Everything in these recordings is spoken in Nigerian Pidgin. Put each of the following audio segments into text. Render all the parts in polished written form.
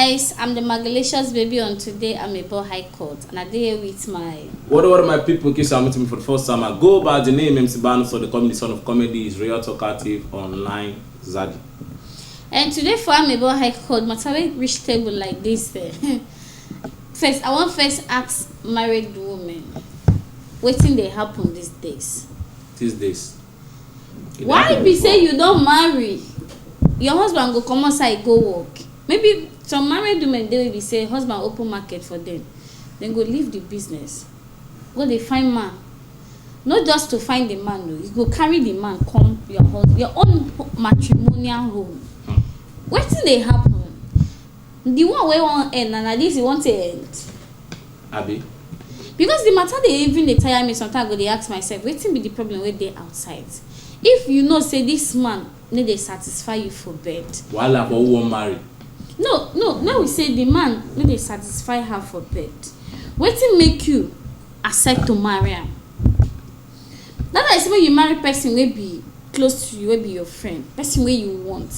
guys, I'm the Magalicious baby. On today, I'm about High Court, and I'm here with my. What my people? In case you're meeting me for the first time, I go by the name MC Banu, so the comedy son of comedy is real talkative online Zaddy. And today for I'm about High Court, matter we reach table like this. First, I want first ask married women, waiting they happen these days. These days. Why be say you don't marry? Your husband go come outside go work. Maybe some married women they will be say husband open market for them. Then go leave the business. Go they find man. Not just to find the man, no. You go carry the man come your own matrimonial home. Wetin dey happen? The one wey wan end and at least you want to end. Abi. Because the matter dey even dey tire me sometimes I go dey ask myself wetin be the problem wey dey outside. If you know say this man no dey satisfy you for bed. Wahala for who wan marry. No we say the man no dey satisfy her for bed. Wetin make you accept to marry am? That is when you marry person wey be close to you, wey be your friend, person wey you want.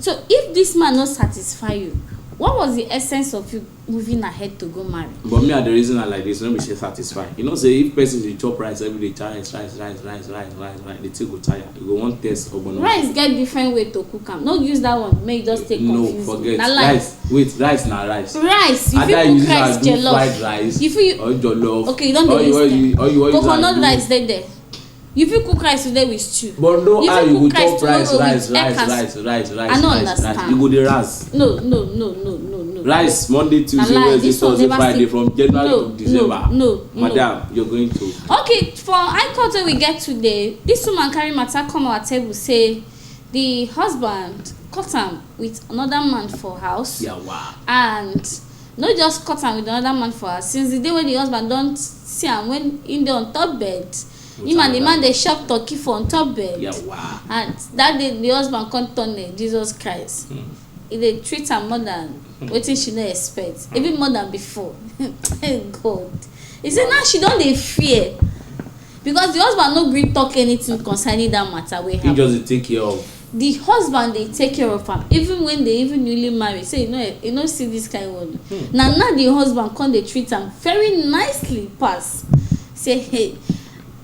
So if this man no satisfy you, what was the essence of you moving ahead to go marry? But me, the reason I like this, no be say satisfy. You know, say if person dey chop rice every day, rice, they take go tire. You go want taste ogbono. Rice get different way to cook am. No use that one. Make just take confuse. No, forget rice. Wait, rice na rice. Rice. If you cook rice jollof, fried rice. If you or jollof. Okay, you don't dey use coconut rice there. You fit cook rice today with stew. But no, how you go chop rice. I don't understand. You go the rice. No. Rice Monday, Tuesday, Wednesday, Thursday, Friday from January to December. No. Madam, you're going to. Okay, for High Court we get today, this woman carry matter come our table say the husband caught am with another man for house. Yeah, wow. And not just caught am with another man for house. Since the day when the husband don't see am when in the on top bed. Him and the man they chop turkey for on top bed. Yeah, wow. And that day the husband come turn Jesus Christ. They treat her more than wetin she no expect, even more than before. God, he say now she don dey fear because the husband no gree talk anything concerning that matter wey happen. He just dey take care of. The husband dey take care of am even when they even newly married. Say you no see this kind one. Now the husband come dey treat am very nicely pass. Say hey.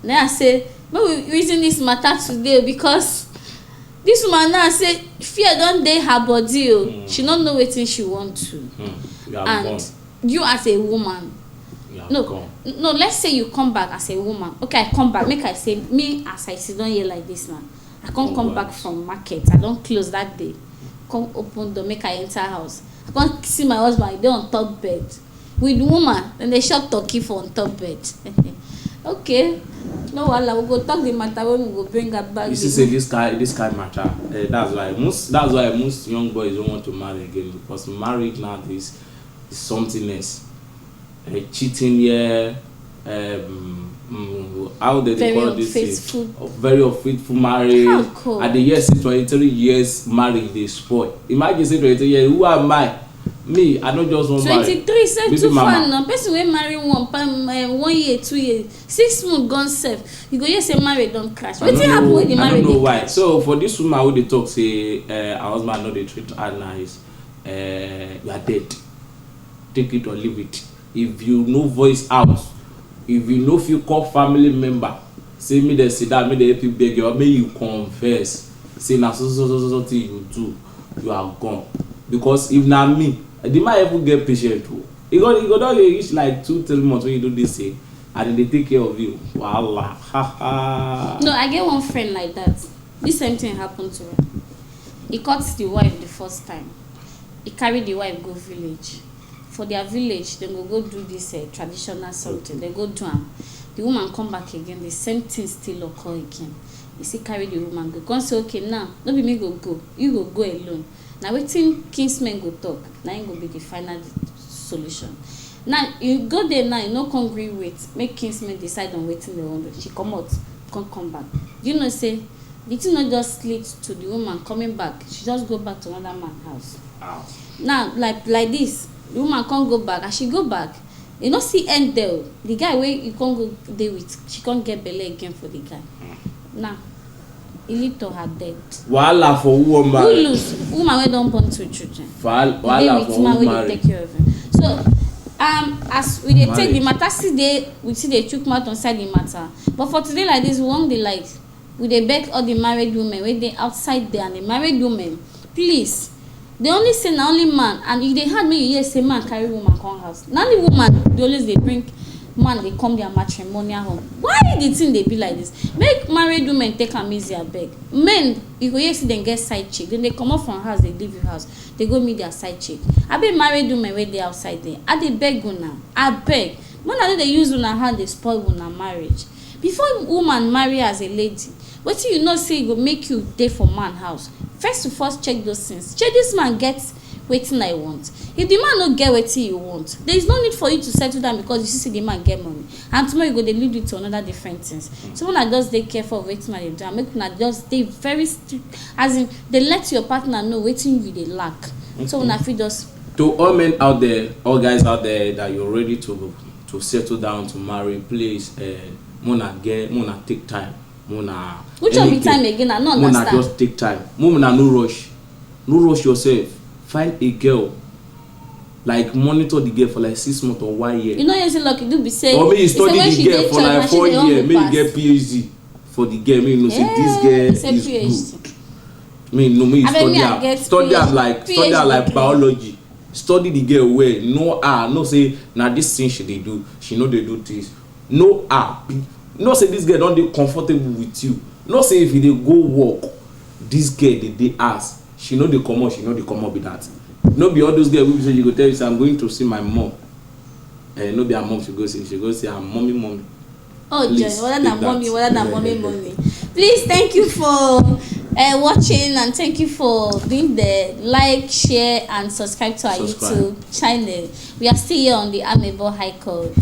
Now I say, but we reason this matter today because this woman now say fear don't dey her body. She don't know wetin she want to. And you as a woman, no, let's say you come back as a woman. Okay, I come back. Make I say me as I sit down here like this now. I can't come back from market. I don't close that day. Come open door, make I enter house. I can't see my husband. They on top bed with woman. Then they chop turkey for on top bed. Okay. No, we go talk the matter when we go bring her back. You see, say this kind matter. That's why most young boys don't want to marry again because marriage now is something else. Cheating here, how they call this? Very unfaithful marriage. At the years 23 years marriage they spoil. Imagine say 23 years. Who am I? Me, I don't just want 23 say too far now. Person wey marry 1 year, 2 years, 6 months gone sef. You go hear say marriage don crash. Wetin happen when the marriage dey crash? Crash? So for this woman wey dey talk say her husband no dey treat her nice, you are dead. Take it or leave it. If you no voice out, if you no fit call family member, say me dey sit down, me dey help you beg you, or make you confess. Say na so thing you do, you are gone. Because if na me, the man even get patient too. He go don reach like 2-3 months when you do this thing, and they take care of you. Voila, No, I get one friend like that. This same thing happened to her. He caught the wife the first time. He carried the wife go village. For their village, they go do this traditional something. They go do am. The woman come back again. The same thing still occur again. He still carry the woman go. Come say okay now, no be me go. You go alone. Now wetin kinsmen go talk, na im go be the final solution. Now you go there now, you no come gree wait make kinsmen decide on wetin they wan do. She comot, come back. You know say the thing no just lead to the woman coming back. She just go back to another man house. Now like this, the woman can't go back. As she go back, you no see end there. The guy wey you can't go there with, she can't get belle again for the guy. Now e lead to her death. Wahala for woman. Who lose? Woman wey don born 2 children. Wahala for woman. Wey dey take care of him. So as we dey take the matter, we still dey chook mouth on side the matter. But for today like this, we wan dey like we dey beg all the married women wey dey outside there and the married women, please. They only say na only man, and e dey hard make you hear say man carry woman come house. Na only woman dey always dey bring man dey come their matrimonial home. Why the thing dey be like this? Make married women take am easy abeg. Men, you go hear say dem get side chick, dem dey comot from house, dey leave your house, dey go meet their side chick. Abeg married women wey dey outside there, I dey beg una, abeg, make una no dey use una hand dey spoil una marriage. Before woman marry as a lady, wetin you know say e go make you dey for man house? First of all, check those things. Check this man get wetin I want. If the man no get wetin you want, there is no need for you to settle down because you see say the man get money, and tomorrow you go dey lead you to another different things. So una just dey careful of wetin una dey do, and make una just dey very strict, as in dey let your partner know wetin you dey lack. So una fit just. To all men out there, all guys out there that you're ready to settle down, to marry, please, muna take time. Which of the time again? I no understand. Just take time. Muna no rush. No rush yourself. Find a girl. Like monitor the girl for like 6 months or 1 year. You know you say lucky do be say. Or maybe you study the girl for like 4 years. Maybe you get PhD for the girl. Maybe you know say this girl is good. Me study am like biology. Study the girl well. No say na this thing she dey do. She no dey do this. No say this girl don dey comfortable with you. No say if you dey go work, this girl dey ask. She no dey comot be that. No be all those girls wey be say you go tell you say I'm going to see my mom. No be her mom she go see her mommy. Oh, John, whether na mommy. Please, thank you for watching, and thank you for doing the like, share, and subscribe to our YouTube channel. We are still here on the Amebo High Court.